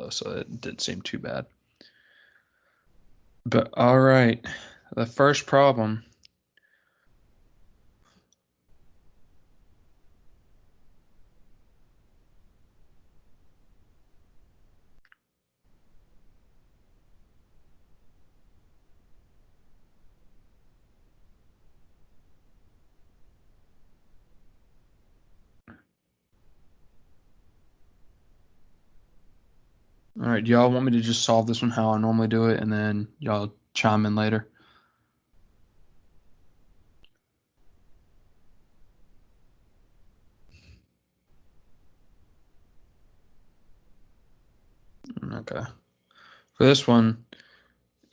though, so it didn't seem too bad. But all right, the first problem. All right, do y'all want me to just solve this one how I normally do it, and then y'all chime in later? Okay. For this one,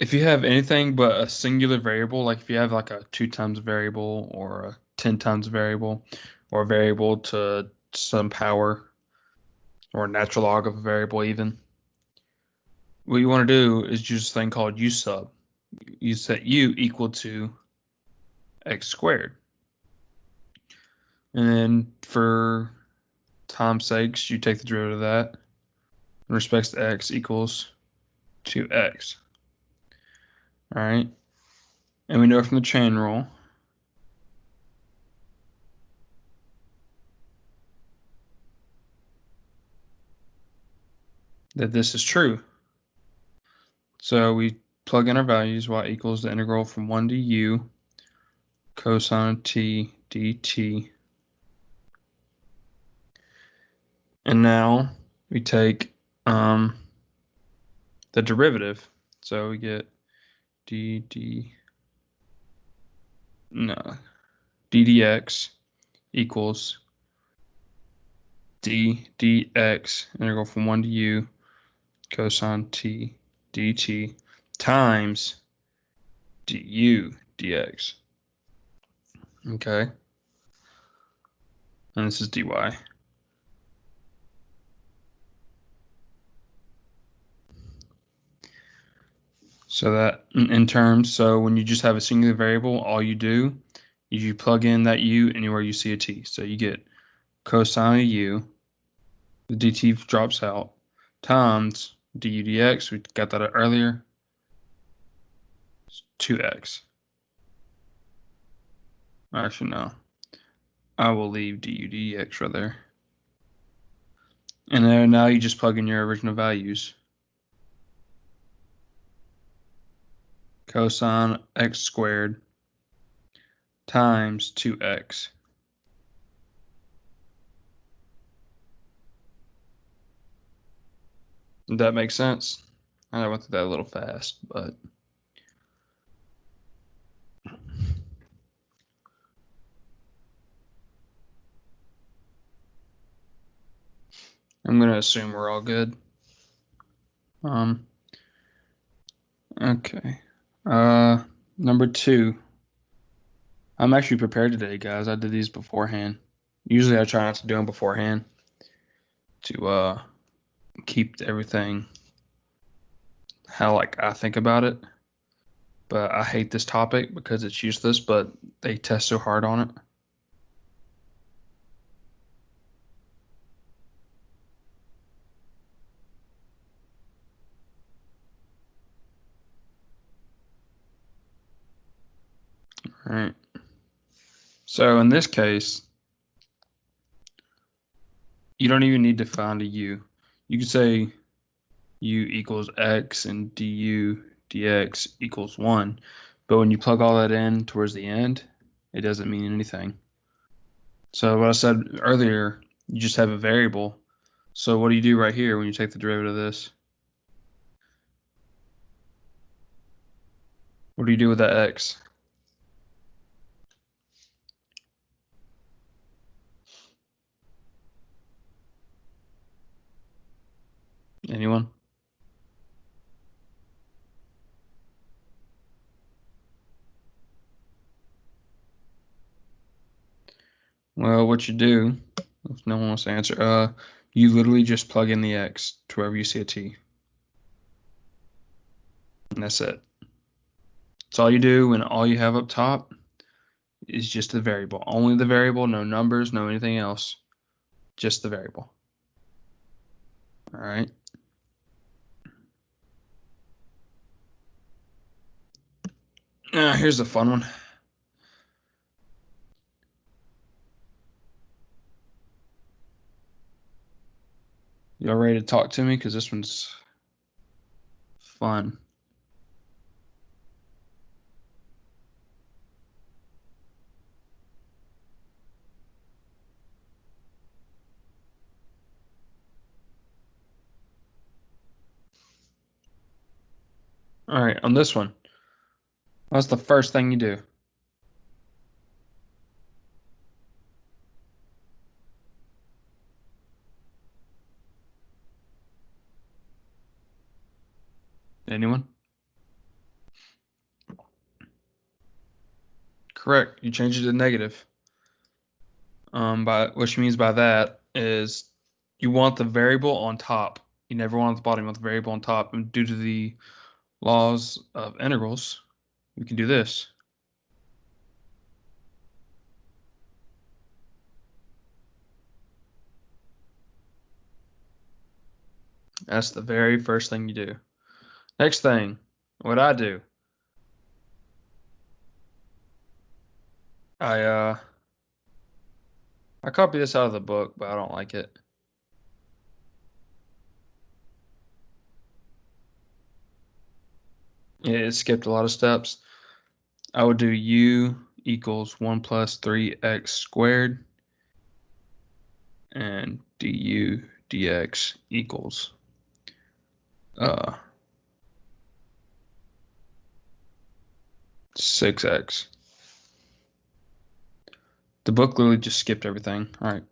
if you have anything but a singular variable, like if you have like a 2 times variable or a 10 times variable, or a variable to some power, or a natural log of a variable even, what you want to do is use a thing called u sub. You set u equal to x squared. And then for time's sakes, you take the derivative of that in respect to x equals 2x. All right. And we know from the chain rule that this is true. So we plug in our values, y equals the integral from 1 to u cosine of t dt. And now we take the derivative. So we get ddx equals d dx integral from 1 to u cosine t dt times du dx. Okay. And this is dy. So that in terms, so when you just have a singular variable, all you do is you plug in that u anywhere you see a t. So you get cosine of u, the dt drops out, times du dx, we got that earlier, 2x. Actually, no. I will leave du dx right there. And then now you just plug in your original values. Cosine x squared times 2x. Does that make sense? I went through that a little fast, but I'm going to assume we're all good. Okay. Number 2. I'm actually prepared today, guys. I did these beforehand. Usually I try not to do them beforehand to keep everything how like I think about it. But I hate this topic because it's useless, but they test so hard on it. All right. So in this case, you don't even need to find a u. You could say u equals x and du dx equals 1. But when you plug all that in towards the end, it doesn't mean anything. So what I said earlier, you just have a variable. So what do you do right here when you take the derivative of this? What do you do with that x? Anyone? Well, what you do, if no one wants to answer, you literally just plug in the x to wherever you see a t. And that's it. That's all you do, and all you have up top is just the variable. Only the variable, no numbers, no anything else. Just the variable. All right. Here's a fun one. Y'all ready to talk to me? Because this one's fun. All right, on this one, what's the first thing you do? Anyone? Correct. You change it to negative. By which means by that is you want the variable on top. You never want it at the bottom. You want the variable on top. And due to the laws of integrals, we can do this. That's the very first thing you do. Next thing, what I do, I uh I copy this out of the book, but I don't like it. It skipped a lot of steps. I would do u equals 1 plus 3x squared and du dx equals 6x. The book literally just skipped everything. All right.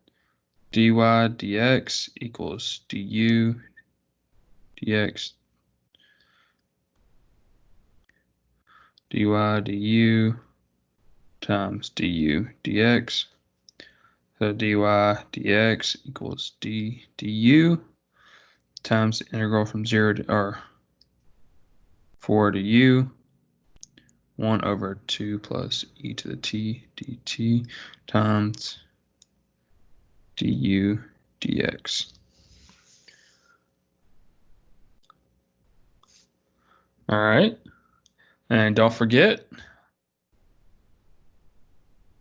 dy dx equals du dx dy du times du dx. So dy dx equals d du times the integral from 0 to or 4 to u 1 over 2 plus e to the t dt times du dx. All right. And don't forget,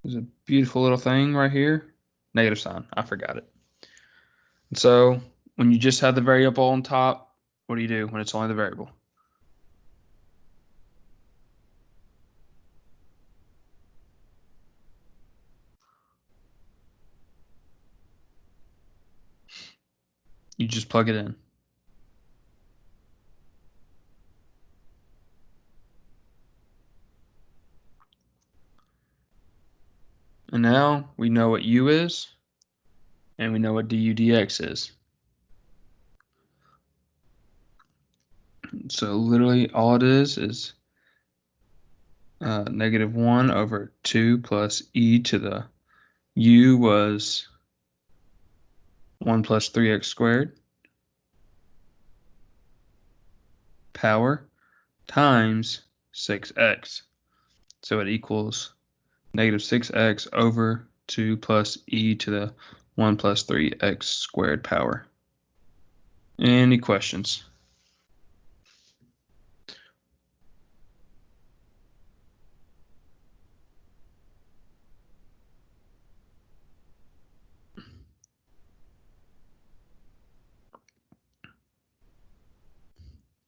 there's a beautiful little thing right here. Negative sign. I forgot it. And so when you just have the variable on top, what do you do when it's only the variable? You just plug it in. And now we know what u is, and we know what du dx is. So literally all it is negative 1 over 2 plus e to the u was 1 plus 3x squared power times 6x. So it equals negative 6x over 2 plus e to the 1 plus 3x squared power. Any questions?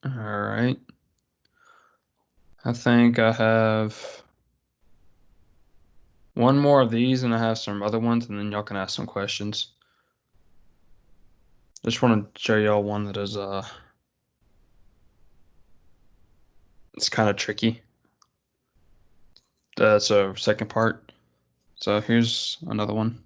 All right. I think I have one more of these and I have some other ones, and then y'all can ask some questions. Just want to show y'all one that is it's kind of tricky. So second part. So here's another one.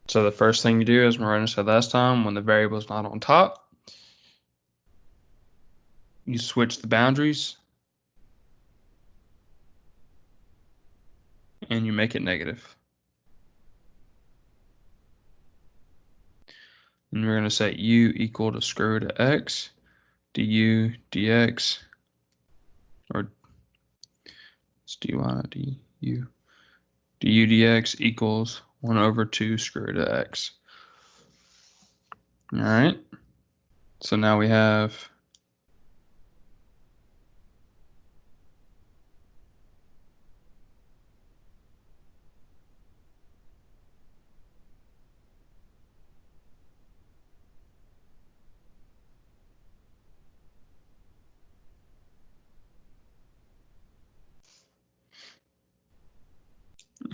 So the first thing you do, as Miranda said last time, when the variable is not on top, you switch the boundaries and you make it negative. And we're going to set u equal to square root of x du dx, or it's dy not du, du dx equals 1 over 2 square root of x. All right, so now we have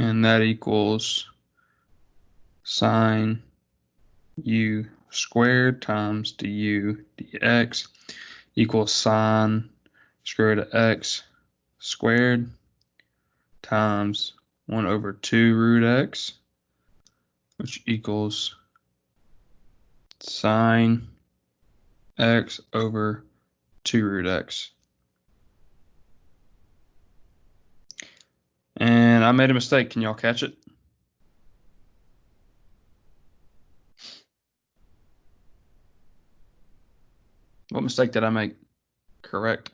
and that equals sine u squared times du dx equals sine square root of x squared times 1 over 2 root x, which equals sine x over 2 root x. And I made a mistake. Can y'all catch it? What mistake did I make? Correct.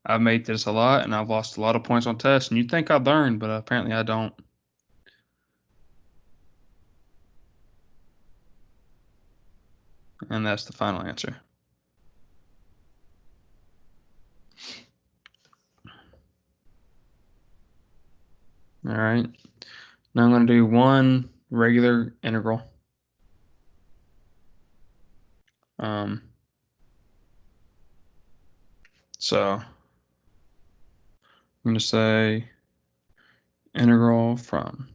I've made this a lot, and I've lost a lot of points on tests, and you'd think I'd learn, but apparently I don't. And that's the final answer. All right. Now I'm going to do one regular integral. So I'm going to say integral from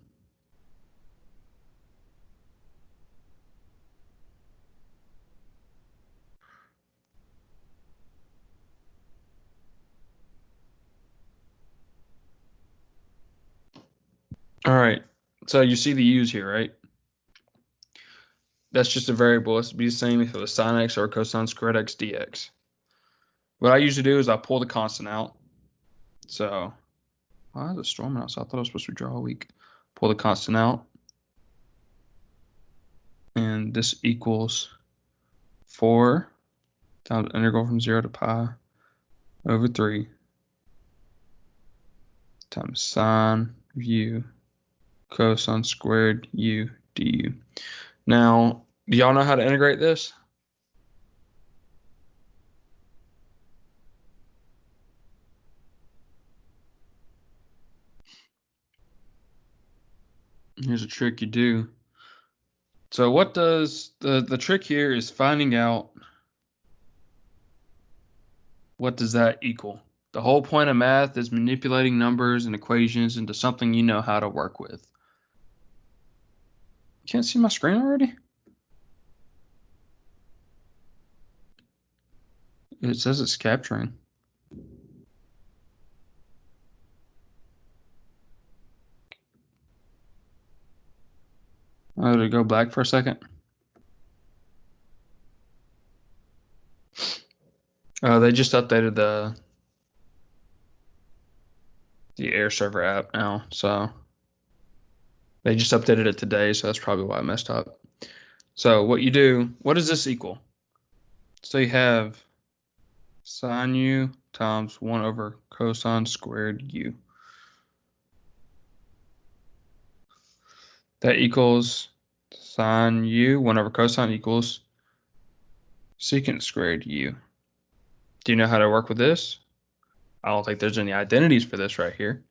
all right. So you see the u's here, right? That's just a variable. It's be the same if it was sine x or cosine squared x dx. What I usually do is I pull the constant out. So why is it storming outside? I thought I was supposed to draw a week. Pull the constant out. And this equals 4 times integral from 0 to pi over 3 times sine u cosine squared u du. Now, do y'all know how to integrate this? Here's a trick you do. So what does the trick here is finding out what does that equal. The whole point of math is manipulating numbers and equations into something you know how to work with. You can't see my screen already? It says it's capturing. Oh, did it go black for a second? They just updated the Air Server app now, so they just updated it today, so that's probably why I messed up. So what you do, what does this equal? So you have sine u times 1 over cosine squared u. That equals sine u, 1 over cosine equals secant squared u. Do you know how to work with this? I don't think there's any identities for this right here.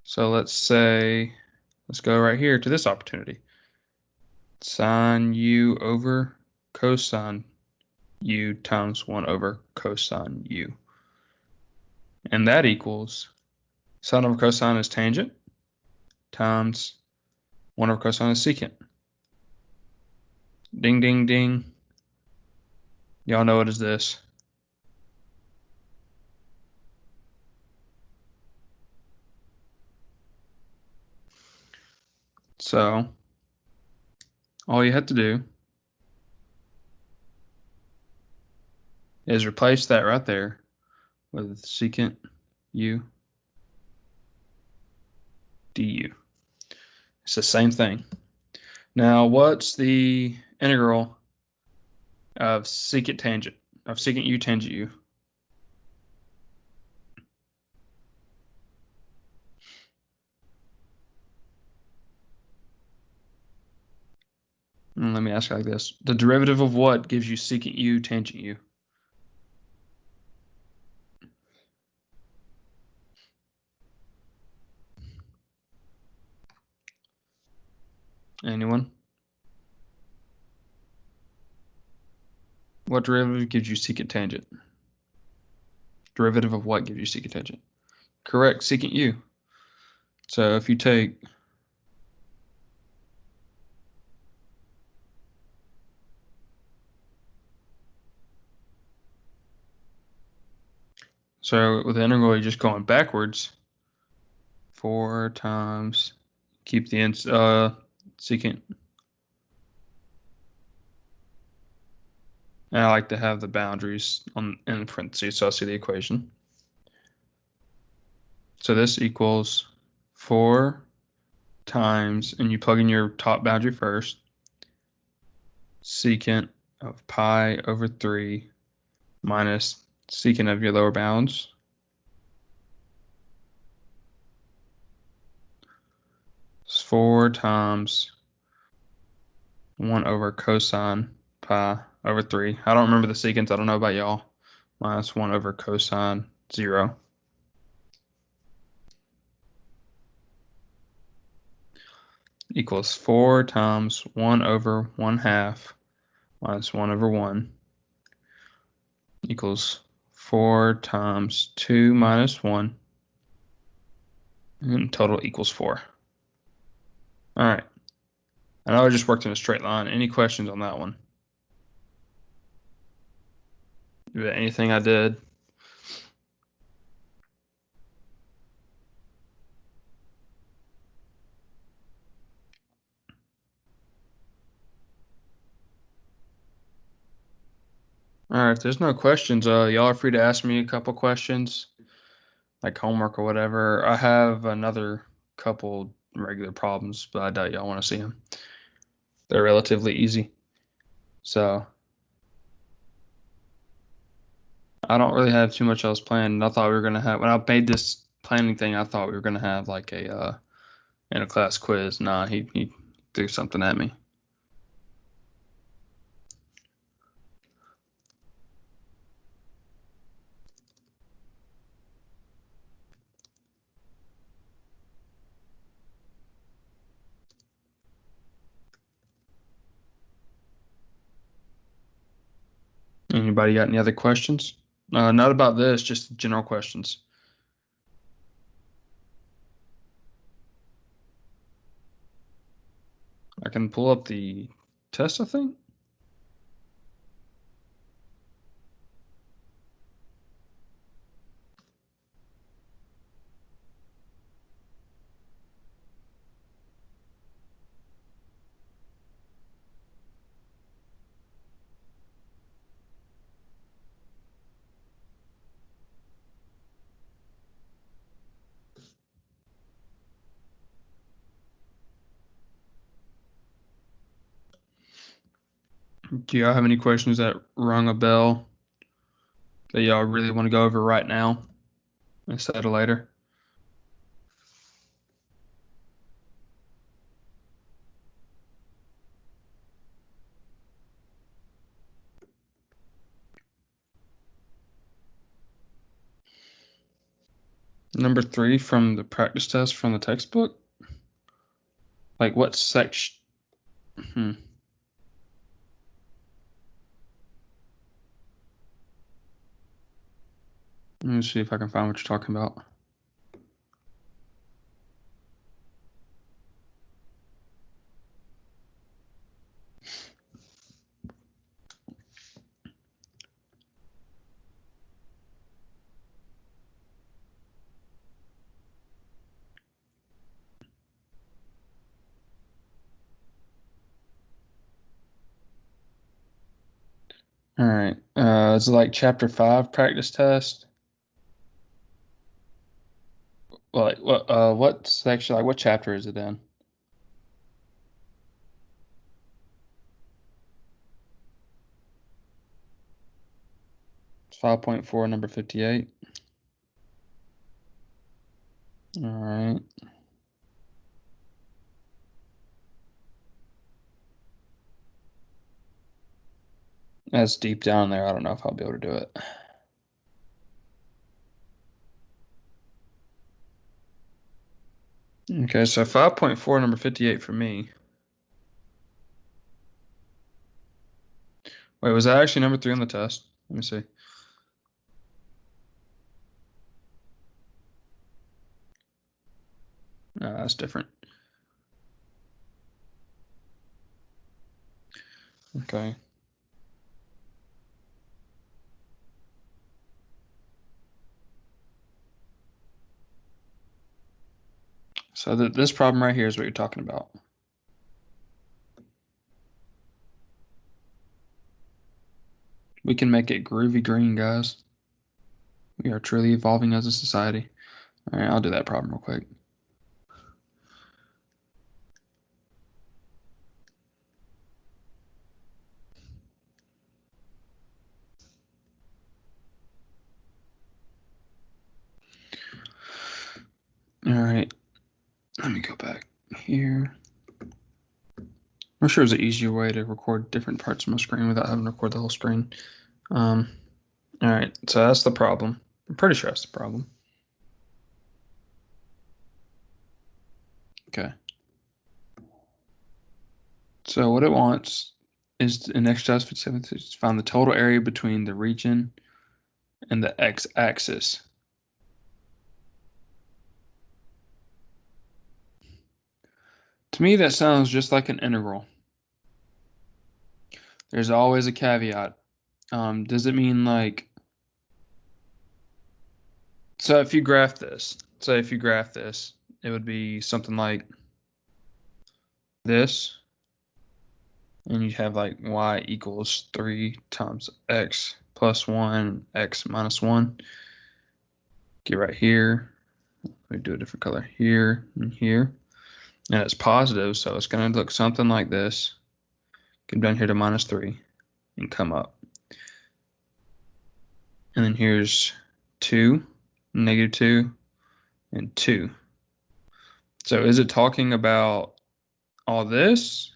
So let's go right here to this opportunity. Sine u over cosine u times 1 over cosine u. And that equals sine over cosine is tangent times 1 over cosine is secant. Ding, ding, ding. Y'all know what is this? So all you have to do is replace that right there with secant u du. It's the same thing. Now, what's the integral of secant tangent, of secant u tangent u. And let me ask you like this. The derivative of what gives you secant u tangent u? Anyone? What derivative gives you secant tangent? Derivative of what gives you secant tangent? Correct, secant u. So if you take so with the integral, you're just going backwards. 4 times, keep the secant. And I like to have the boundaries in parentheses, so I see the equation. So this equals 4 times, and you plug in your top boundary first, secant of pi over 3 minus secant of your lower bounds. It's 4 times 1 over cosine pi over 3. I don't remember the secants. I don't know about y'all. Minus 1 over cosine 0. Equals 4 times 1 over 1/2 minus 1 over 1 equals 4 times 2 minus 1, and total equals 4. All right. I know I just worked in a straight line. Any questions on that one? Anything I did? All right, if there's no questions, y'all are free to ask me a couple questions, like homework or whatever. I have another couple regular problems, but I doubt y'all want to see them. They're relatively easy. So I don't really have too much else planned. I thought we were gonna have, when I made this planning thing, I thought we were gonna have like a in a class quiz. Nah, he threw something at me. Anybody got any other questions? Not about this, just general questions. I can pull up the test, I think. Do y'all have any questions that rung a bell that y'all really want to go over right now instead of later? Number 3 from the practice test from the textbook? Like what section? Let me see if I can find what you're talking about. All right. It's like chapter 5 practice test. Well, like what section? Like what chapter is it in? 5.4, number 58. All right. That's deep down there. I don't know if I'll be able to do it. Okay, so 5.4, number 58 for me. Wait, was that actually number 3 on the test? Let me see. No, that's different. Okay. So this problem right here is what you're talking about. We can make it groovy green, guys. We are truly evolving as a society. All right, I'll do that problem real quick. All right, let me go back here. I'm sure there's an easier way to record different parts of my screen without having to record the whole screen. All right, so that's the problem. I'm pretty sure that's the problem. Okay. So what it wants is in exercise 57 to find the total area between the region and the x-axis. To me, that sounds just like an integral. There's always a caveat. Does it mean like, so if you graph this, it would be something like this, and you'd have like y equals 3 times x plus 1, x minus 1. Get right here. Let me do a different color here and here. And it's positive, so it's going to look something like this. Come down here to minus 3 and come up. And then here's 2, negative 2, and 2. So is it talking about all this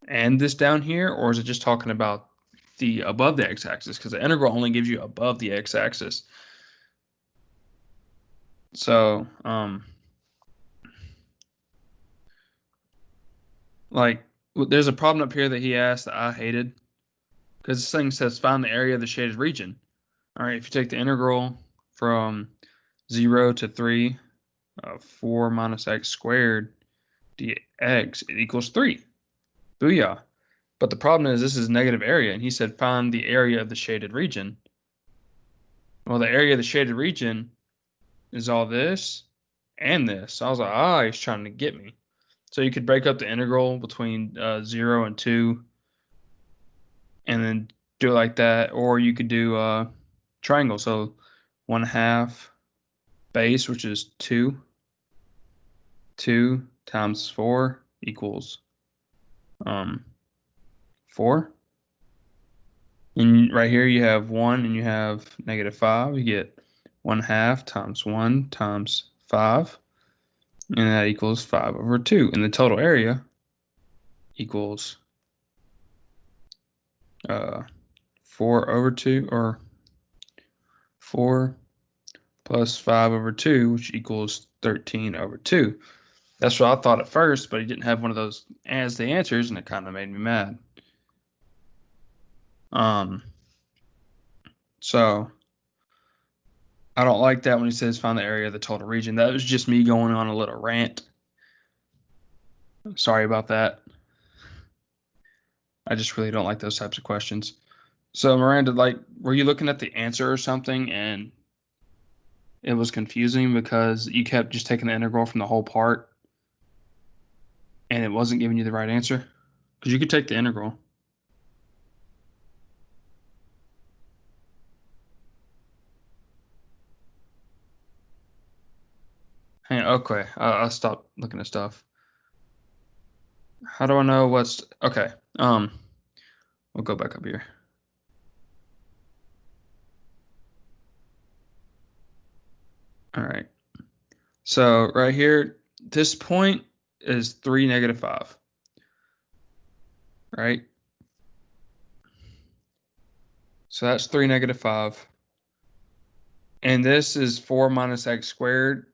and this down here, or is it just talking about the above the x-axis? Because the integral only gives you above the x-axis. So, like, there's a problem up here that he asked that I hated, because this thing says find the area of the shaded region. All right, if you take the integral from 0 to 3 of 4 minus x squared dx, it equals 3. Booyah. But the problem is this is negative area, and he said find the area of the shaded region. Well, the area of the shaded region is all this and this. So I was like, he's trying to get me. So you could break up the integral between 0 and 2 and then do it like that. Or you could do triangle. So 1/2 base, which is 2. 2 times 4 equals 4. And right here you have 1 and you have negative 5. You get 1/2 times 1 times 5. And that equals 5 over 2. And the total area equals 4 over 2, or 4 plus 5 over 2, which equals 13 over 2. That's what I thought at first, but he didn't have one of those as the answers, and it kind of made me mad. So I don't like that when he says find the area of the total region. That was just me going on a little rant. Sorry about that. I just really don't like those types of questions. So Miranda, like, were you looking at the answer or something and it was confusing because you kept just taking the integral from the whole part and it wasn't giving you the right answer? Because you could take the integral. Hey, okay, I'll stop looking at stuff. How do I know what's okay? We'll go back up here. All right. So right here, this point is 3, -5. Right? So that's 3, -5. And this is 4 minus x squared.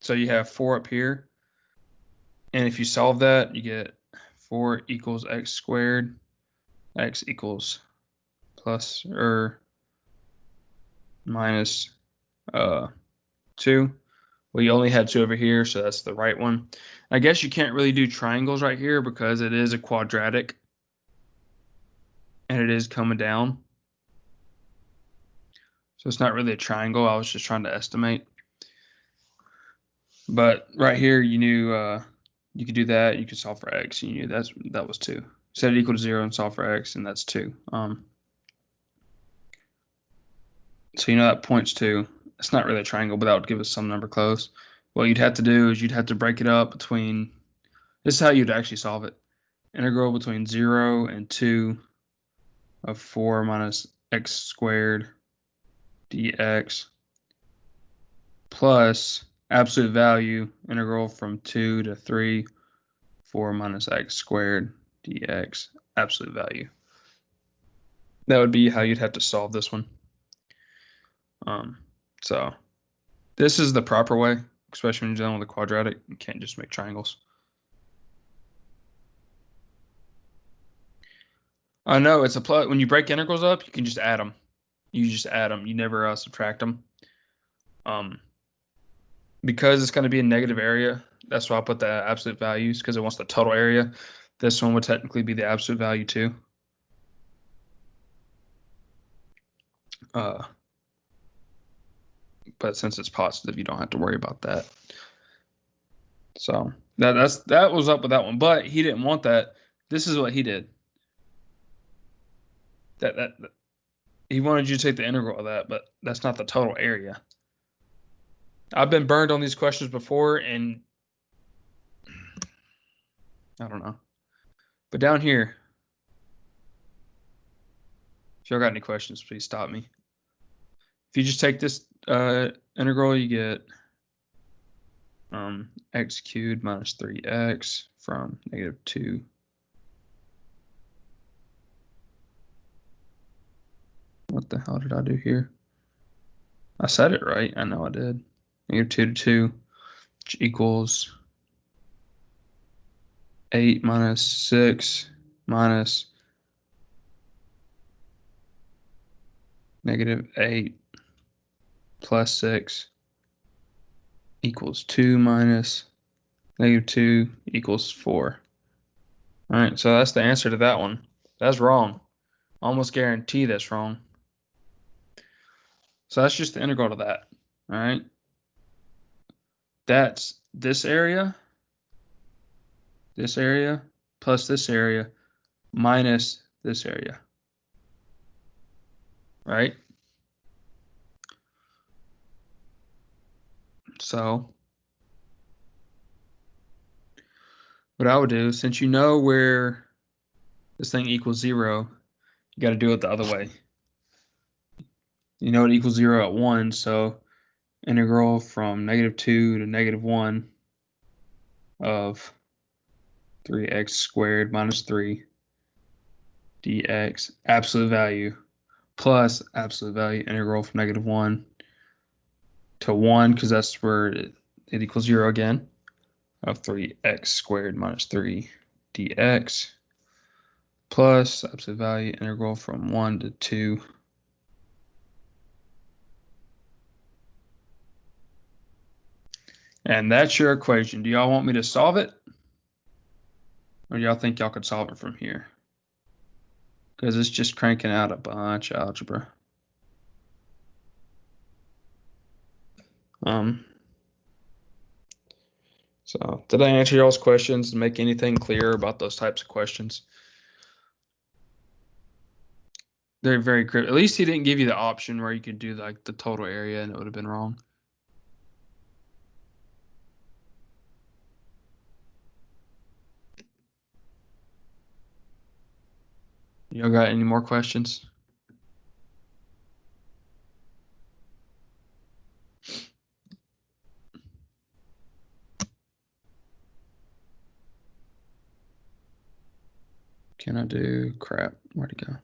So you have 4 up here. And if you solve that, you get 4 equals x squared. X equals plus or minus 2. Well, you only had 2 over here, so that's the right one. I guess you can't really do triangles right here because it is a quadratic. And it is coming down. So it's not really a triangle. I was just trying to estimate. But right here, you knew you could do that. You could solve for x. You knew that was 2. Set it equal to 0 and solve for x, and that's 2. So you know that points to, it's not really a triangle, but that would give us some number close. What you'd have to do is you'd have to break it up between, this is how you'd actually solve it. Integral between 0 and 2 of 4 minus x squared dx plus absolute value integral from 2 to 3, 4 minus x squared dx, absolute value. That would be how you'd have to solve this one. So this is the proper way, especially when you're dealing with a quadratic. You can't just make triangles. No, it's a plus. When you break integrals up, you can just add them. You just add them. You never subtract them. Because it's going to be a negative area, that's why I put the absolute values, because it wants the total area. This one would technically be the absolute value too. But since it's positive, you don't have to worry about that. So that was up with that one, but he didn't want that. This is what he did. That he wanted you to take the integral of that, but that's not the total area. I've been burned on these questions before, and I don't know. But down here, if y'all got any questions, please stop me. If you just take this integral, you get x cubed minus 3x from -2. What the hell did I do here? I said it right. I know I did. -2 to 2, which equals 8 minus 6 minus -8 plus 6 equals 2 minus -2 equals 4. All right, so that's the answer to that one. That's wrong. Almost guarantee that's wrong. So that's just the integral to that. All right. That's this area plus this area minus this area. Right? So what I would do, since you know where this thing equals 0, you got to do it the other way. You know it equals 0 at 1, so integral from -2 to -1 of 3x squared minus 3 dx absolute value plus absolute value integral from -1 to 1, because that's where it equals 0 again, of 3x squared minus 3 dx plus absolute value integral from 1 to 2 . And that's your equation. Do y'all want me to solve it? Or do y'all think y'all could solve it from here? Because it's just cranking out a bunch of algebra. So did I answer y'all's questions and make anything clear about those types of questions? They're very cryptic. At least he didn't give you the option where you could do like the total area and it would have been wrong. Y'all got any more questions? Can I do crap? Where'd it go?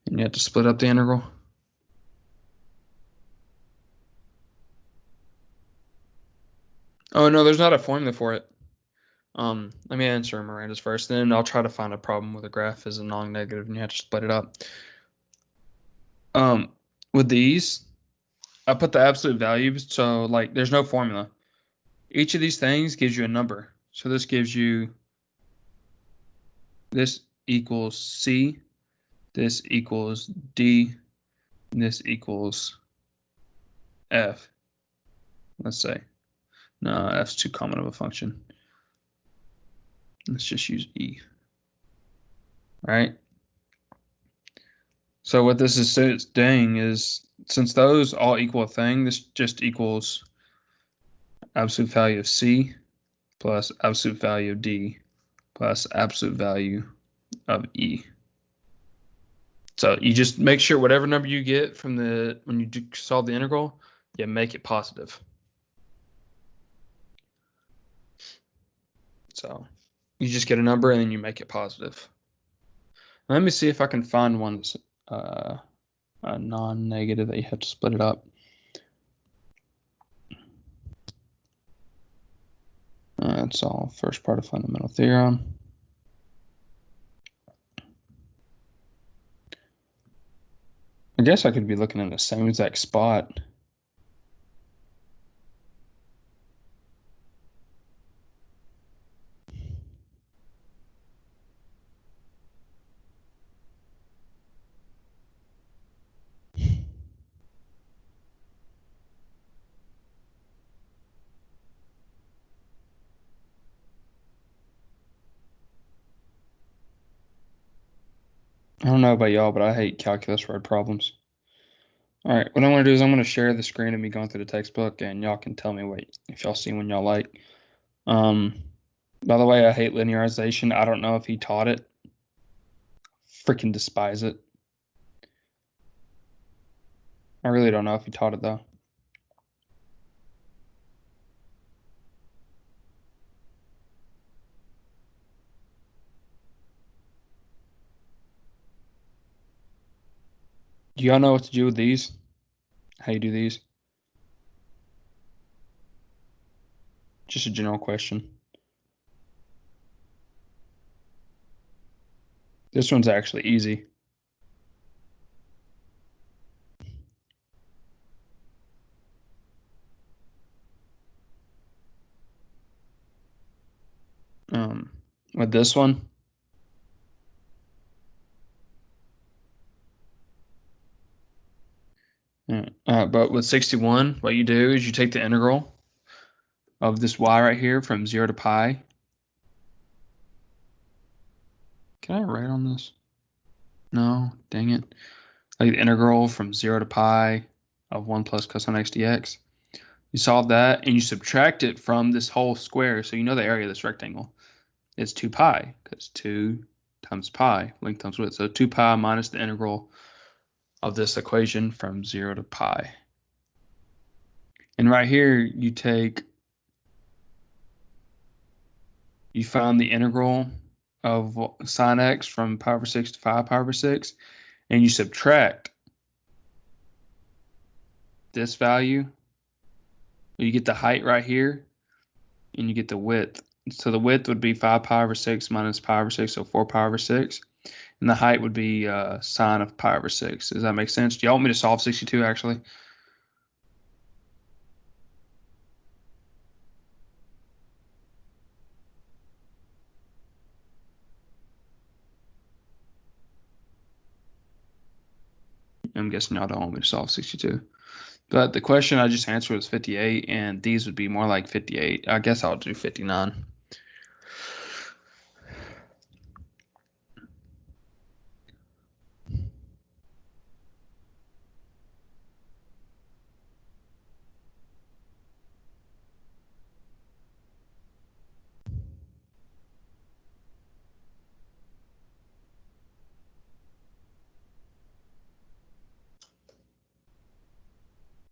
And you have to split up the integral. Oh no, there's not a formula for it. Let me answer Miranda's first, then I'll try to find a problem with a graph as a non-negative and you have to split it up. With these, I put the absolute values, so like there's no formula. Each of these things gives you a number. So this gives you this equals C, this equals D, and this equals F. Let's say. No, F's too common of a function. Let's just use E. All right. So what this is saying is, since those all equal a thing, this just equals absolute value of C plus absolute value of D plus absolute value of E. So you just make sure whatever number you get from when you solve the integral, you make it positive. So you just get a number and then you make it positive. Let me see if I can find one that's a non-negative that you have to split it up. That's all first part of fundamental theorem. I guess I could be looking at the same exact spot. I don't know about y'all, but I hate calculus word problems. All right, what I'm going to do is I'm going to share the screen of me going through the textbook, and y'all can tell me if y'all see one y'all like. By the way, I hate linearization. I don't know if he taught it. Freaking despise it. I really don't know if he taught it, though. Do y'all know what to do with these? How you do these? Just a general question. This one's actually easy. With this one, but with 61, what you do is you take the integral of this y right here from 0 to pi. Can I write on this? No, dang it. Like the integral from 0 to pi of 1 plus cosine x dx. You solve that and you subtract it from this whole square. So you know the area of this rectangle. It's 2 pi because 2 times pi, length times width. So 2 pi minus the integral of this equation from 0 to pi. And right here, you find the integral of sine x from pi over 6 to 5 pi over 6, and you subtract this value. You get the height right here, and you get the width. So the width would be 5 pi over 6 minus pi over 6, so 4 pi over 6. And the height would be sine of pi over 6. Does that make sense? Do y'all want me to solve 62, actually? I'm guessing y'all don't want me to solve 62. But the question I just answered was 58, and these would be more like 58. I guess I'll do 59.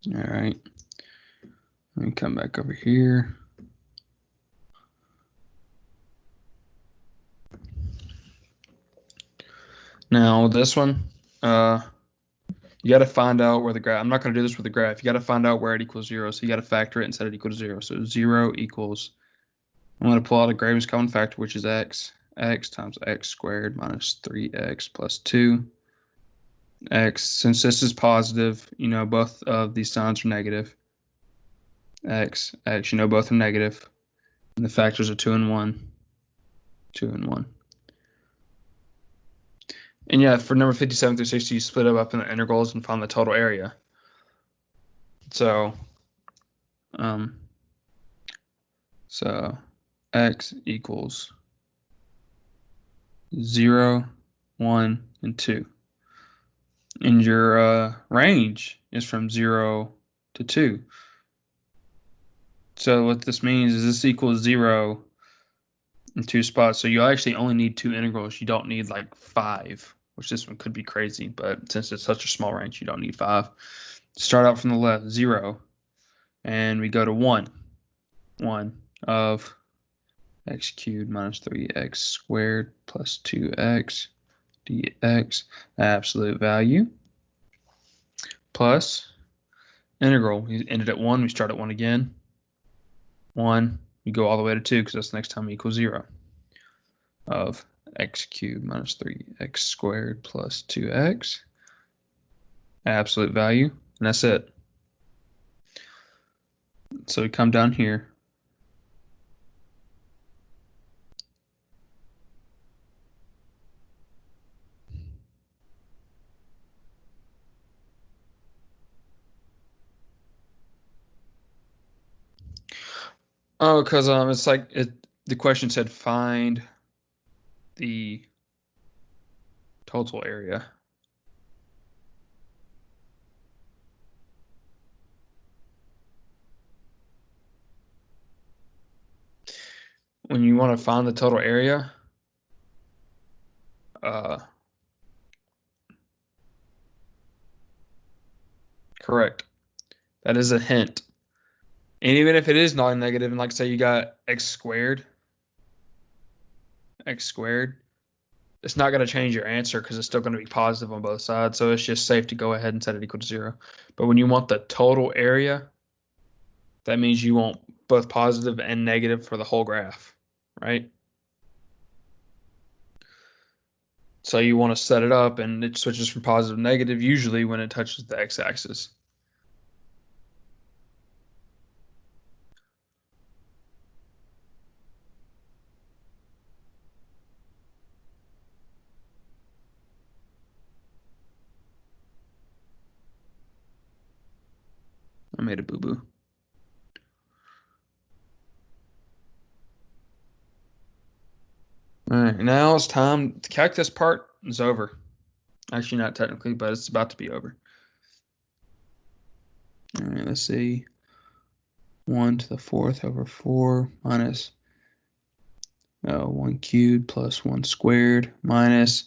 All right. Let me come back over here. Now this one, you got to find out where the graph. I'm not going to do this with the graph. You got to find out where it equals 0. So you got to factor it and set it equal to 0. So 0 equals. I'm going to pull out a greatest common factor, which is x. X times x squared minus 3x plus 2. X, since this is positive, you know both of these signs are negative. X, you know both are negative. And the factors are 2 and 1. 2 and 1. And yeah, for number 57 through 60, you split it up in the integrals and find the total area. So x equals 0, 1, and 2. And your range is from 0 to 2. So what this means is this equals 0 in 2 spots. So you actually only need 2 integrals. You don't need like 5, which this one could be crazy. But since it's such a small range, you don't need 5. Start out from the left, 0. And we go to 1. 1 of x cubed minus 3x squared plus 2x dx, absolute value, plus integral. We ended at 1, we start at 1 again. 1, we go all the way to 2 because that's the next time equals 0 of x cubed minus 3x squared plus 2x, absolute value, and that's it. So we come down here. Oh, because it's like the question said find the total area. When you want to find the total area, correct. That is a hint. And even if it is non-negative, and like say you got x squared, it's not going to change your answer because it's still going to be positive on both sides. So it's just safe to go ahead and set it equal to 0. But when you want the total area, that means you want both positive and negative for the whole graph, right? So you want to set it up and it switches from positive to negative usually when it touches the x-axis. I made a boo-boo. All right, now it's time. The calculus part is over. Actually, not technically, but it's about to be over. All right, let's see. 1 to the 4th over 4 minus 1 cubed plus 1 squared minus,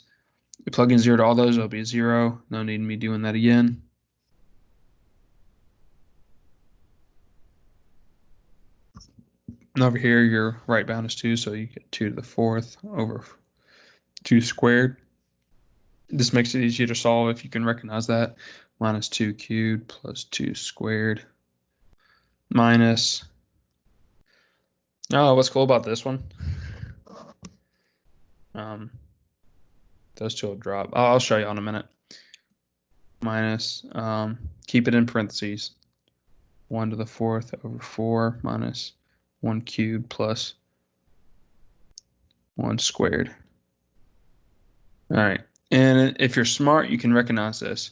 we plug in 0 to all those, it'll be 0. No need me doing that again. And over here, your right bound is 2, so you get 2 to the 4th over 2 squared. This makes it easier to solve if you can recognize that. Minus 2 cubed plus 2 squared minus, oh, what's cool about this one? Those two will drop. I'll show you in a minute. Minus, keep it in parentheses. 1 to the 4th over 4 minus 1 cubed plus 1 squared. All right. And if you're smart, you can recognize this.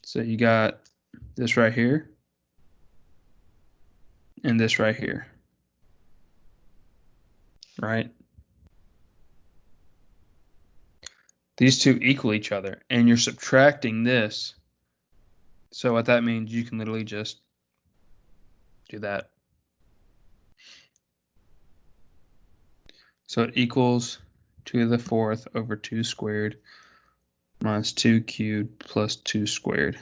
So you got this right here and this right here, right? These two equal each other, and you're subtracting this. So what that means, you can literally just do that. So it equals 2 to the 4th over 2 squared minus 2 cubed plus 2 squared,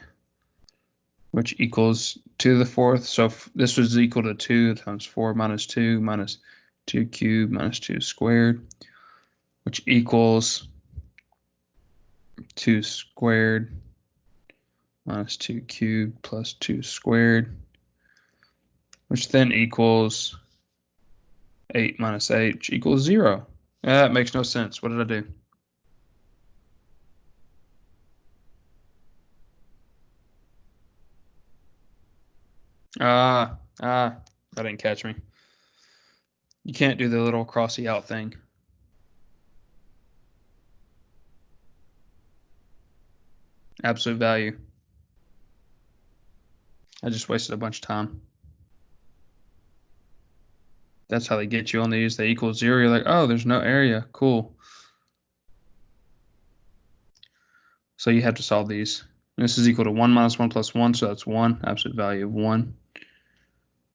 which equals 2 to the fourth. So if this was equal to 2 times 4 minus 2 minus 2 cubed minus 2 squared, which equals 2 squared minus 2 cubed plus 2 squared, which then equals 8 minus h equals 0. That makes no sense. What did I do? That didn't catch me. You can't do the little crossy out thing. Absolute value. I just wasted a bunch of time. That's how they get you on these. They equal 0. You're like, oh, there's no area. Cool. So you have to solve these. And this is equal to 1 minus 1 plus 1, so that's 1. Absolute value of 1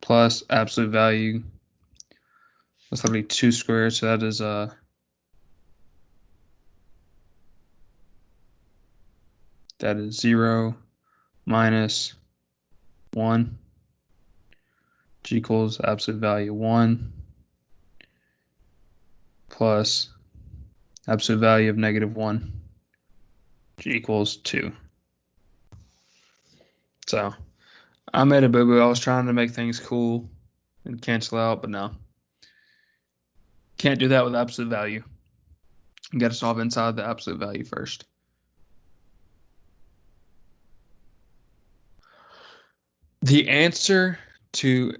plus absolute value. That's literally 2 squared, so that is that is 0 minus 1, which equals absolute value 1 plus absolute value of negative 1, which equals 2. So I made a boo-boo. I was trying to make things cool and cancel out, but no. Can't do that with absolute value. You got to solve inside the absolute value first. The answer to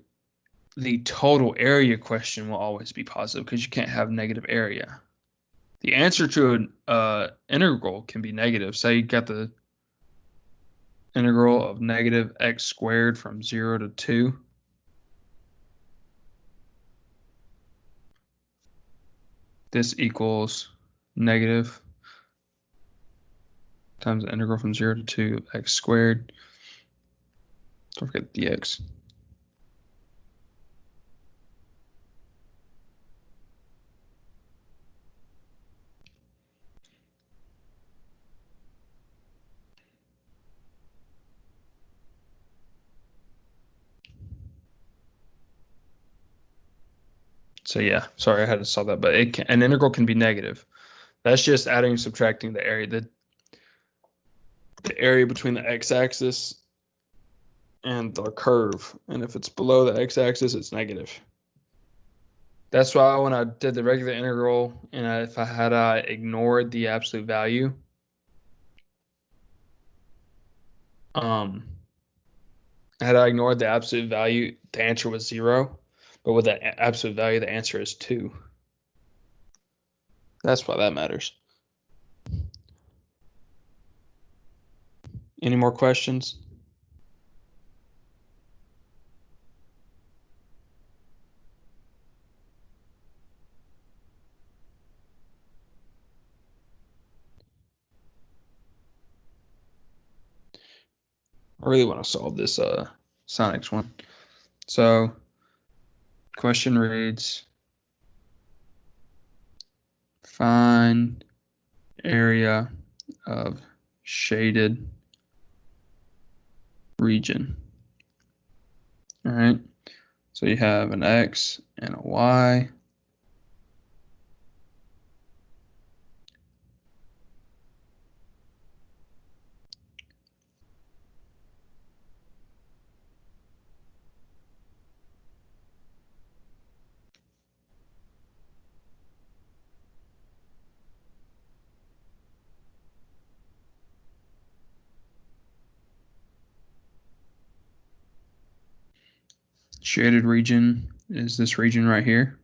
the total area question will always be positive because you can't have negative area. The answer to an integral can be negative. Say you got the integral of negative x squared from 0 to 2. This equals negative times the integral from 0 to 2 of x squared. Don't forget the x. So yeah, sorry I had to solve that, but an integral can be negative. That's just adding and subtracting the area. The area between the x-axis and the curve. And if it's below the x-axis, it's negative. That's why when I did the regular integral, and if I had ignored the absolute value, had I ignored the absolute value, the answer was 0. But with that absolute value, the answer is 2. That's why that matters. Any more questions? I really want to solve this Sonics one. So, question reads, find area of shaded region. All right. So you have an X and a Y. Shaded region is this region right here.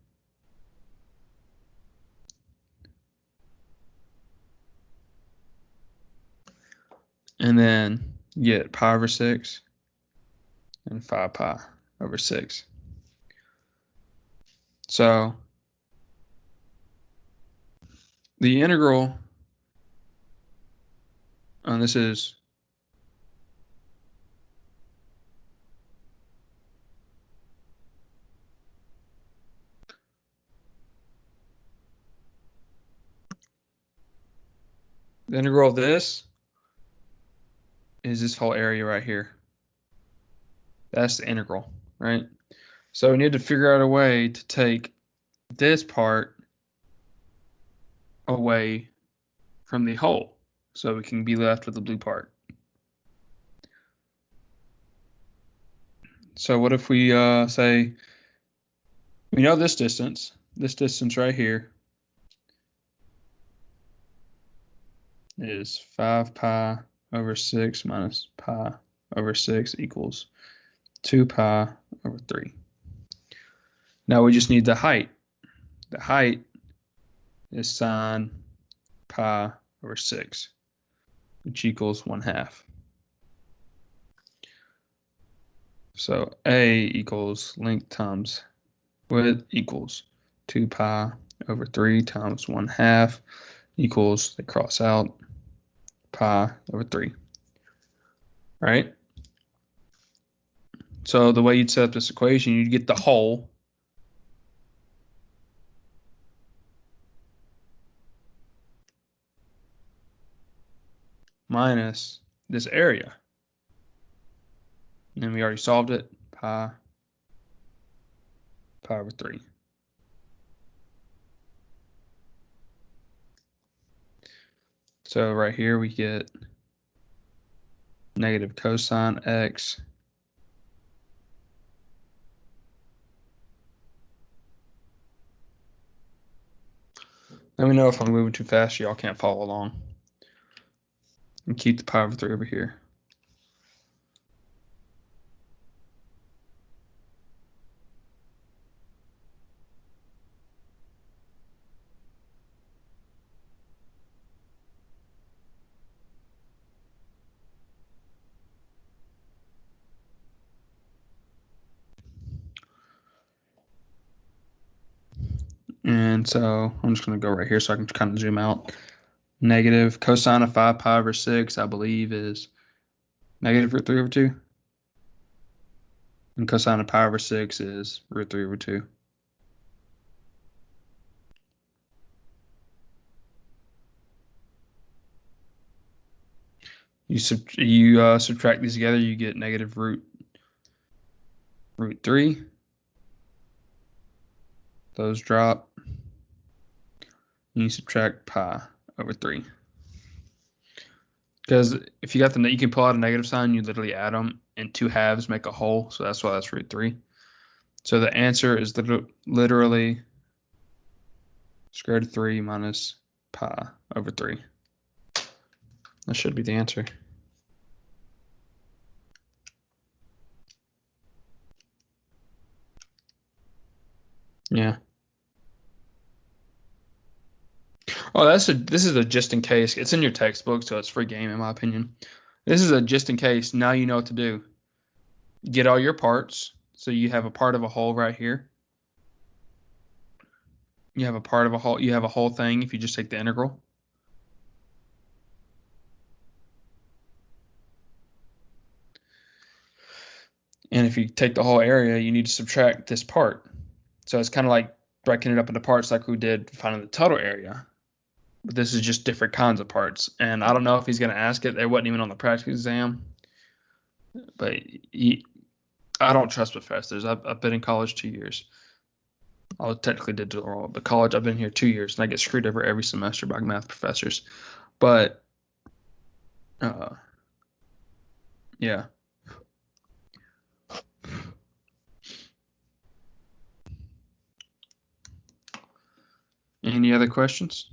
And then you get pi over 6 and 5 pi over 6. So the integral, and this is the integral of this is this whole area right here. That's the integral, right? So we need to figure out a way to take this part away from the whole so we can be left with the blue part. So what if we say we know this distance right here is 5 pi over 6 minus pi over 6 equals 2 pi over 3. Now we just need the height. The height is sine pi over 6, which equals 1/2. So A equals length times width equals 2 pi over 3 times 1/2 equals, they cross out, pi over 3. Right? So the way you'd set up this equation, you'd get the whole minus this area. And we already solved it, pi over 3. So right here we get negative cosine x let me know if I'm moving too fast, y'all can't follow along. And keep the pi over 3 over here. And so I'm just going to go right here so I can kind of zoom out. Negative cosine of 5 pi over 6, I believe, is negative root 3 over 2. And cosine of pi over 6 is root 3 over 2. You subtract these together, you get negative root 3. Those drop. And you subtract pi over 3. Because if you got you can pull out a negative sign, you literally add them, and 2 halves make a whole, so that's why that's root 3. So the answer is literally square root of 3 minus pi over 3. That should be the answer. Yeah. Oh, this is a just in case. It's in your textbook, so it's free game in my opinion. This is a just in case. Now you know what to do. Get all your parts. So you have a part of a whole right here. You have a part of a whole. You have a whole thing if you just take the integral. And if you take the whole area, you need to subtract this part. So it's kind of like breaking it up into parts like we did finding the total area. But this is just different kinds of parts. And I don't know if he's going to ask it. It wasn't even on the practical exam. But I don't trust professors. I've been in college 2 years. I was technically digital, but college, I've been here 2 years, and I get screwed over every semester by math professors. But, yeah. Any other questions?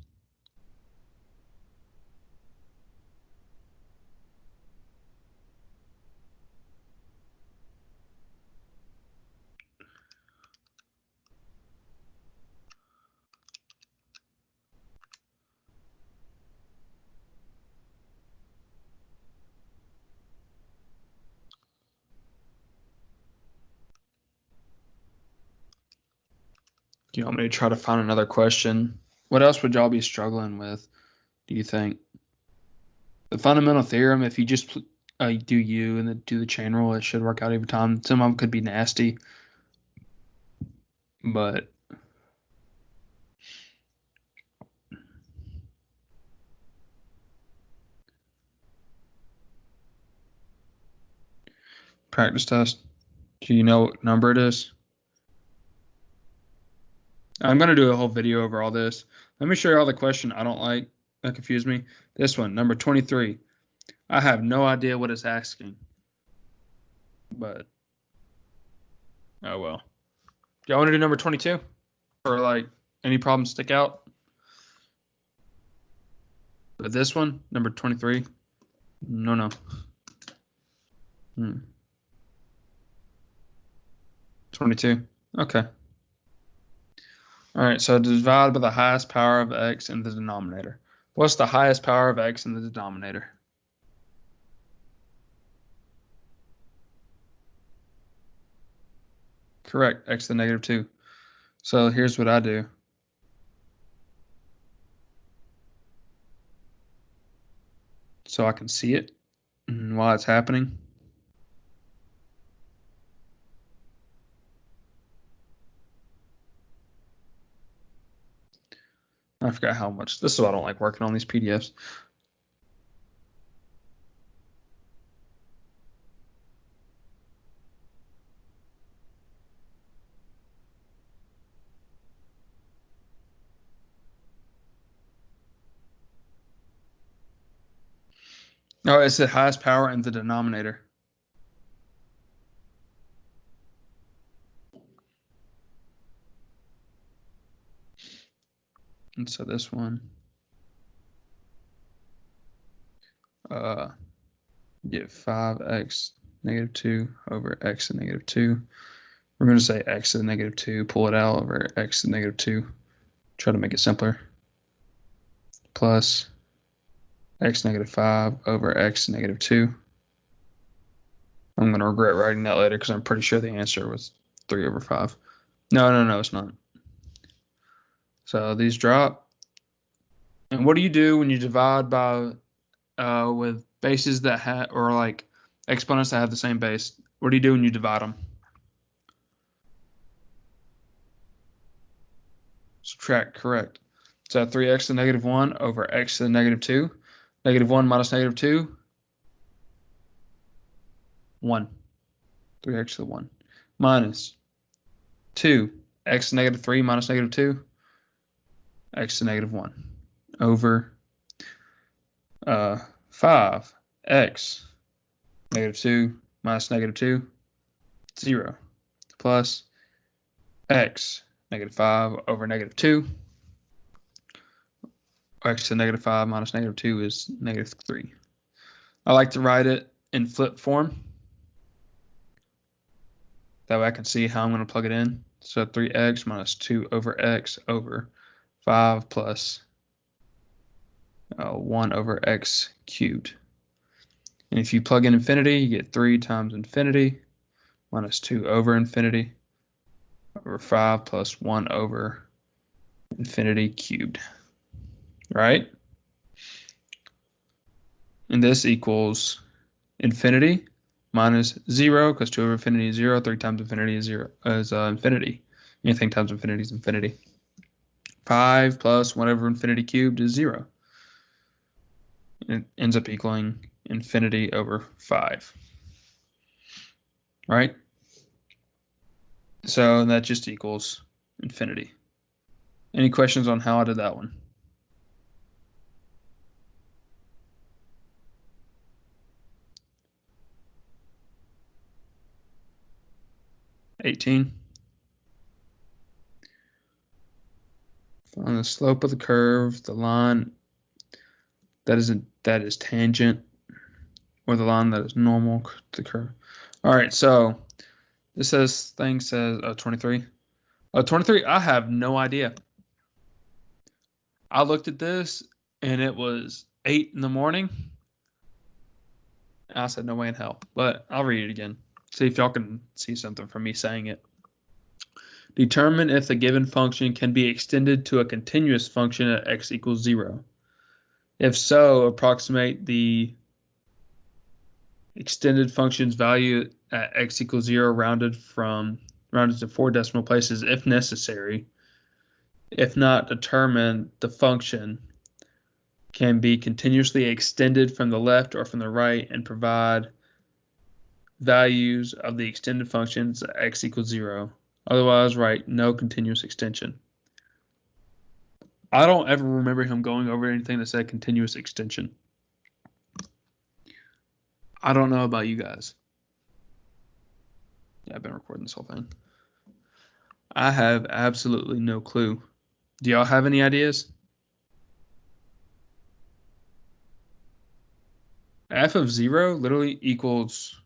Do you want me to try to find another question? What else would y'all be struggling with, do you think? The fundamental theorem, if you just do U and then do the chain rule, it should work out every time. Some of them could be nasty, but practice test. Do you know what number it is? I'm going to do a whole video over all this. Let me show you all the question I don't like that confuse me. This one, number 23. I have no idea what it's asking, but oh well. Do y'all want to do number 22? Or like any problems stick out? But this one, number 23. No. 22. Okay. All right, so divide by the highest power of x in the denominator. What's the highest power of x in the denominator? Correct, x to the negative 2. So here's what I do. So I can see it while it's happening. I forgot how much. This is why I don't like working on these PDFs. No, it's the highest power in the denominator. And so this one, get 5x negative 2 over x to the negative 2. We're going to say x to the negative 2, pull it out over x to the negative 2. Try to make it simpler. Plus x negative 5 over x negative 2. I'm going to regret writing that later because I'm pretty sure the answer was 3 over 5. No, it's not. So these drop. And what do you do when you divide by with bases that have, or like exponents that have the same base? What do you do when you divide them? Subtract, correct. So 3x to the negative 1 over x to the negative 2. Negative 1 minus negative 2, 1. 3x to the 1. Minus 2, x to the negative 3 minus negative 2, x to the negative 1. Over 5x negative 2 minus negative 2, 0. Plus x negative 5 over negative 2. X to the negative 5 minus negative 2 is negative 3. I like to write it in flip form. That way I can see how I'm going to plug it in. So 3x minus 2 over x over 5 plus 1 over x cubed. And if you plug in infinity, you get 3 times infinity minus 2 over infinity over 5 plus 1 over infinity cubed. Right? And this equals infinity minus 0, because 2 over infinity is 0. 3 times infinity is 0 is infinity. Anything times infinity is infinity. 5 plus 1 over infinity cubed is 0. It ends up equaling infinity over 5. Right? So that just equals infinity. Any questions on how I did that one? Find the slope of the curve, the line that is tangent, or the line that is normal to the curve. All right, so this thing says 23. 23, I have no idea. I looked at this and it was 8 in the morning. I said, no way in hell, but I'll read it again. See if y'all can see something from me saying it. Determine if the given function can be extended to a continuous function at x equals 0. If so, approximate the extended function's value at x equals 0 rounded to 4 decimal places if necessary. If not, determine the function can be continuously extended from the left or from the right and provide values of the extended functions at x equals 0. Otherwise, write no continuous extension. I don't ever remember him going over anything that said continuous extension. I don't know about you guys. Yeah, I've been recording this whole thing. I have absolutely no clue. Do y'all have any ideas? F of 0 literally equals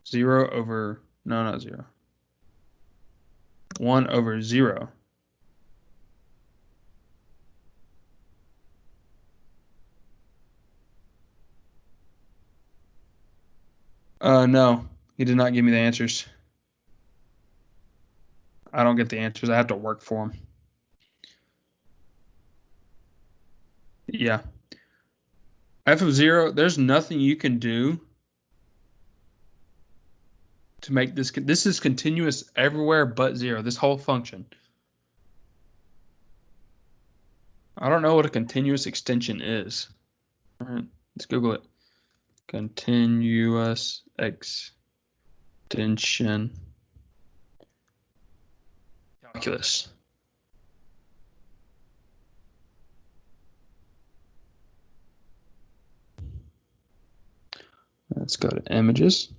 0 over, no, not 0. 1 over 0. No, he did not give me the answers. I don't get the answers. I have to work for them. Yeah. F of 0, there's nothing you can do to make this. This is continuous everywhere but 0, this whole function. I don't know what a continuous extension is. All right, let's Google it. Continuous extension calculus. Let's go to images.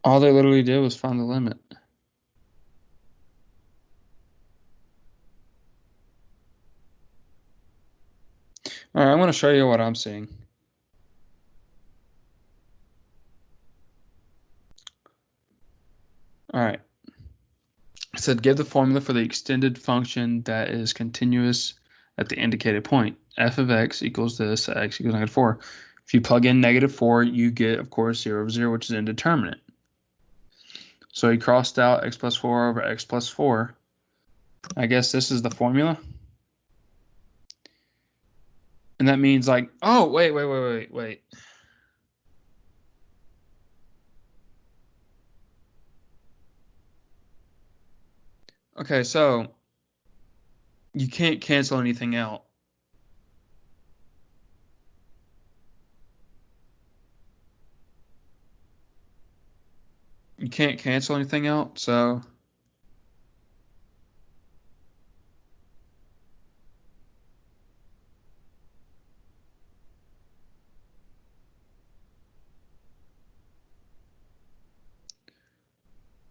All they literally did was find the limit. All right, I'm going to show you what I'm seeing. All right. It said give the formula for the extended function that is continuous at the indicated point. F of x equals this, x equals -4. If you plug in -4, you get, of course, 0 over 0, which is indeterminate. So he crossed out x plus 4 over x plus 4. I guess this is the formula. And that means like, oh, wait. Okay, so you can't cancel anything out. You can't cancel anything out, so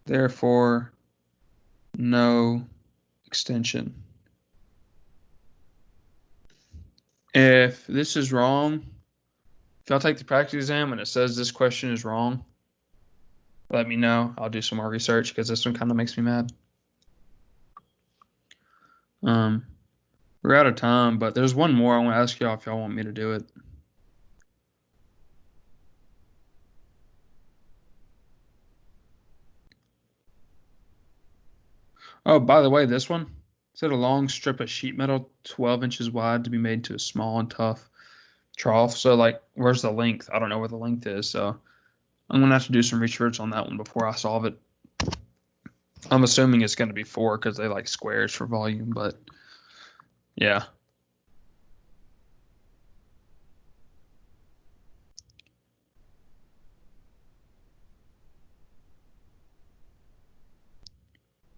therefore no extension. If this is wrong, if y'all take the practice exam and it says this question is wrong, let me know. I'll do some more research because this one kind of makes me mad. We're out of time, but there's one more I want to ask y'all if y'all want me to do it. Oh, by the way, this one said a long strip of sheet metal 12 inches wide to be made to a small and tough trough. So like, where's the length? I don't know where the length is. So I'm going to have to do some research on that one before I solve it. I'm assuming it's going to be 4 because they like squares for volume, but yeah.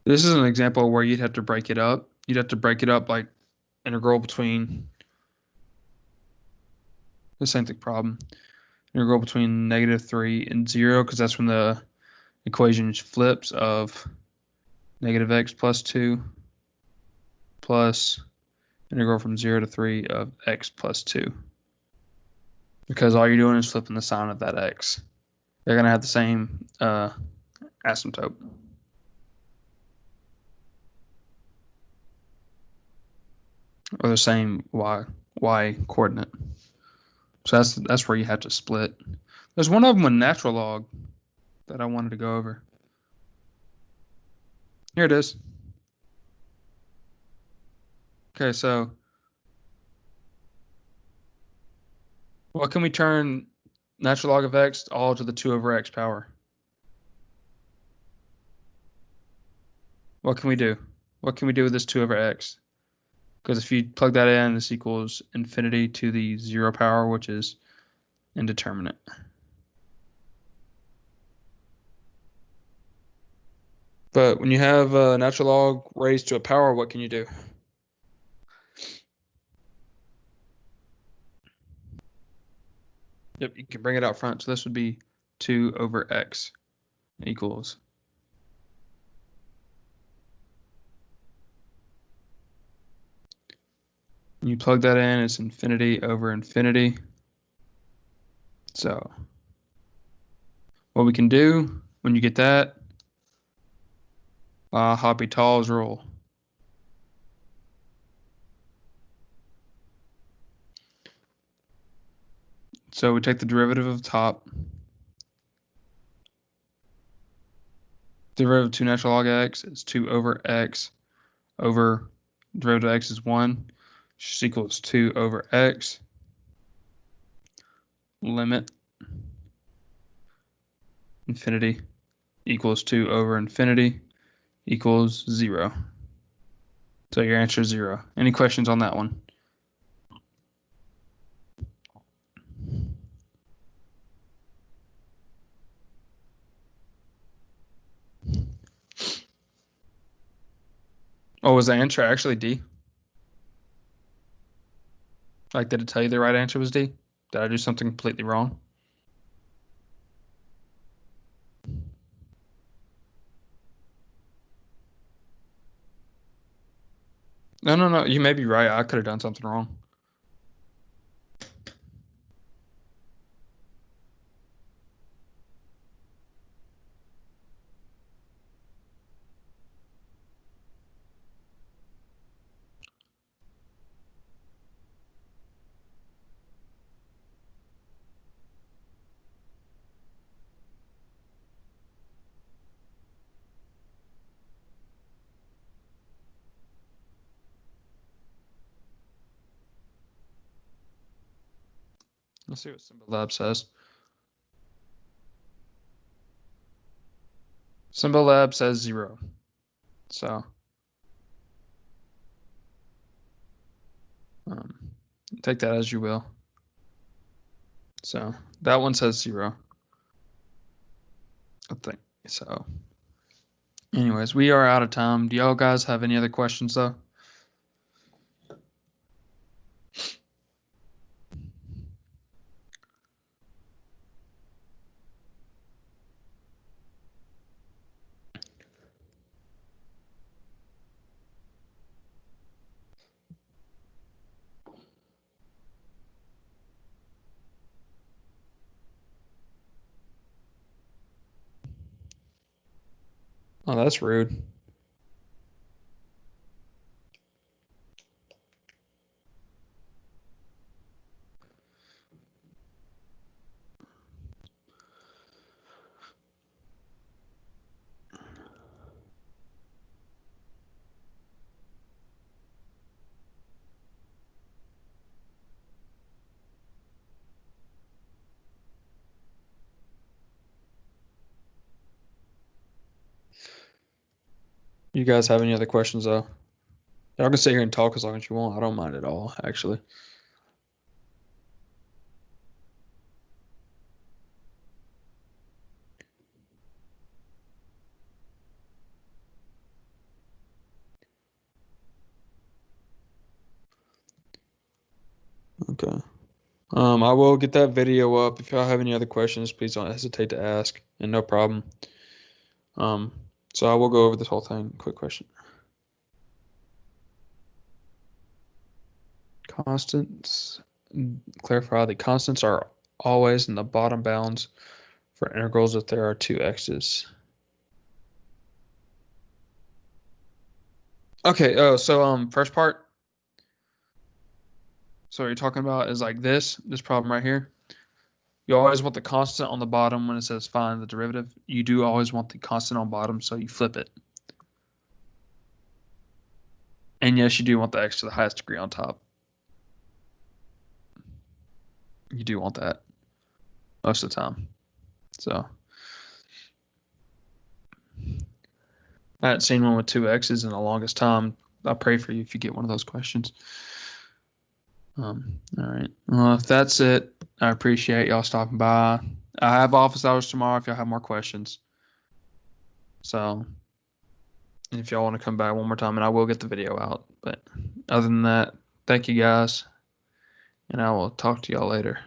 This is an example where you'd have to break it up. You'd have to break it up like integral between, the same thing problem, integral between -3 and 0, because that's when the equation flips of -x plus 2 plus integral from 0 to 3 of x plus 2. Because all you're doing is flipping the sign of that x. They're going to have the same asymptote. Or the same y coordinate. So that's where you have to split. There's one of them with natural log that I wanted to go over. Here it is. Okay, so what can we turn natural log of x all to the 2 over x power? What can we do? What can we do with this 2 over x? Because if you plug that in, this equals infinity to the 0 power, which is indeterminate. But when you have a natural log raised to a power, what can you do? Yep, you can bring it out front. So this would be 2 over x equals. When you plug that in, it's infinity over infinity. So what we can do when you get that, Hoppy-Tall's rule. So we take the derivative of the top. Derivative of 2 natural log x is 2 over x over derivative of x is 1, which is equals 2 over x. Limit infinity equals 2 over infinity equals 0. So your answer is 0. Any questions on that one? Oh, was the answer actually D? Like, did it tell you the right answer was D? Did I do something completely wrong? No, no, no. You may be right. I could have done something wrong. Let's see what Symbolab says. Symbolab says 0. So um, take that as you will. So that one says 0. I think so. Anyways, we are out of time. Do y'all guys have any other questions though? Oh, that's rude. You guys have any other questions though? Y'all can sit here and talk as long as you want. I don't mind at all, actually. Okay. I will get that video up. If y'all have any other questions, please don't hesitate to ask, and no problem. So I will go over this whole thing. Quick question. Constants. Clarify the constants are always in the bottom bounds for integrals if there are 2 x's. Okay, so first part. So what you're talking about is like this problem right here. You always want the constant on the bottom when it says find the derivative. You do always want the constant on bottom, so you flip it. And yes, you do want the x to the highest degree on top. You do want that most of the time. So I haven't seen one with two X's in the longest time. I'll pray for you if you get one of those questions. All right. Well, if that's it, I appreciate y'all stopping by. I have office hours tomorrow if y'all have more questions. So if y'all want to come back one more time, and I will get the video out. But other than that, thank you guys, and I will talk to y'all later.